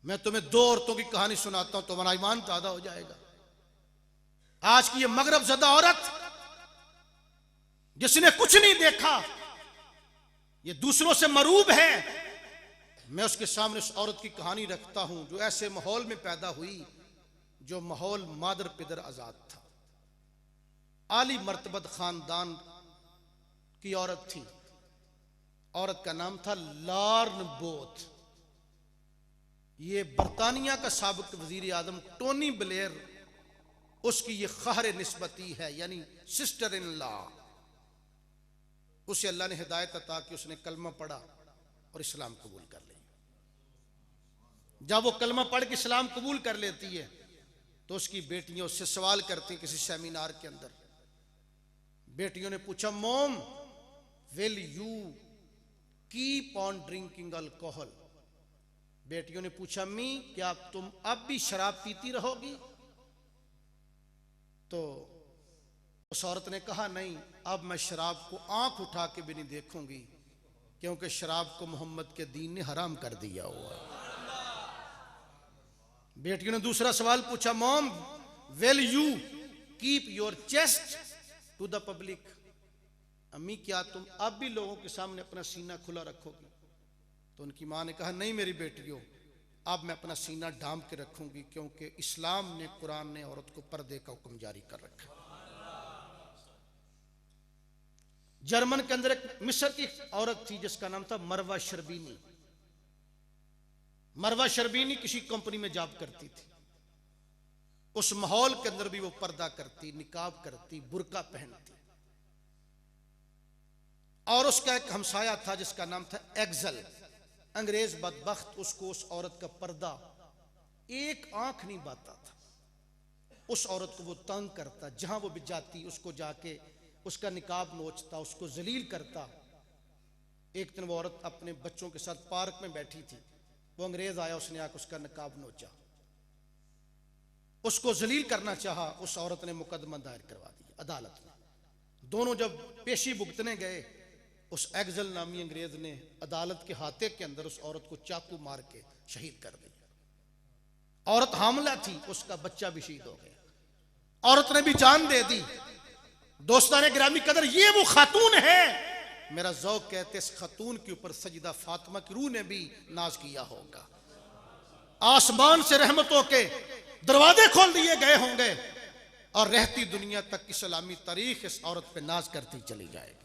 मैं तुम्हें दो औरतों की कहानी सुनाता हूं, तुम्हारा ईमान ताजा हो जाएगा। आज की ये मगरब ज़दा औरत जिसने कुछ नहीं देखा, ये दूसरों से मरूब है, मैं उसके सामने उस औरत की कहानी रखता हूं जो ऐसे माहौल में पैदा हुई जो माहौल मादर पिदर आजाद था। आली मर्तबत खानदान की औरत थी। औरत का नाम था लॉर्न बोथ। ये बरतानिया का साबिक वजीर आजम टोनी ब्लेयर, उसकी ये खहर निस्बती है, यानी सिस्टर इन लॉ। उसे अल्लाह ने हिदायत अता कि उसने कलमा पढ़ा और इस्लाम कबूल कर लिया। जब वो कलमा पढ़ के इस्लाम कबूल कर लेती है तो उसकी बेटियां उससे सवाल करती हैं किसी सेमिनार के अंदर। बेटियों ने पूछा, mom will you keep on drinking alcohol? बेटियों ने पूछा, मी क्या तुम अब भी शराब पीती रहोगी? तो उस औरत ने कहा, नहीं, अब मैं शराब को आंख उठा के भी नहीं देखूंगी, क्योंकि शराब को मोहम्मद के दीन ने हराम कर दिया हुआ है। बेटियों ने दूसरा सवाल पूछा, mom will you keep your chest to the public? अम्मी क्या तुम अब भी लोगों के सामने अपना सीना खुला रखोगी? तो उनकी मां ने कहा, नहीं मेरी बेटियों, अब मैं अपना सीना ढांप के रखूंगी, क्योंकि इस्लाम ने, कुरान ने औरत को पर्दे का हुक्म जारी कर रखा। जर्मन के अंदर एक मिस्र की औरत थी जिसका नाम था मरवा शर्बीनी। मरवा शर्बीनी किसी कंपनी में जॉब करती थी। उस माहौल के अंदर भी वो पर्दा करती, निकाब करती, बुर्का पहनती। और उसका एक हमसाया था जिसका नाम था एग्जल। अंग्रेज बदबख्त उसको, उस औरत का पर्दा एक आंख नहीं बाता था। उस औरत को वो तंग करता, जहां वो भी जाती उसको जाके उसका निकाब नोचता, उसको जलील करता। एक दिन वो औरत अपने बच्चों के साथ पार्क में बैठी थी, वो अंग्रेज आया, उसने आकर उसका निकाब नोचा, उसको जलील करना चाहा। उस औरत ने मुकदमा दायर करवा दिया अदालत में। दोनों जब पेशी भुगतने गए, उस एग्जल नामी अंग्रेज ने अदालत के हाथे के अंदर उस औरत को चाकू मार के शहीद कर दिया। औरत हामला थी, उसका बच्चा भी शहीद हो गया। औरत ने भी जान दे दी। दोस्ताने गिरामी कदर, ये वो खातून है, मेरा ज़ौक़ कहते इस खातून के ऊपर सजदा फातिमा की रूह ने भी नाज किया होगा। आसमान से रहमतों के दरवाजे खोल दिए गए होंगे और रहती दुनिया तक की सलामी तारीख इस औरत पे नाज करती चली जाएगी।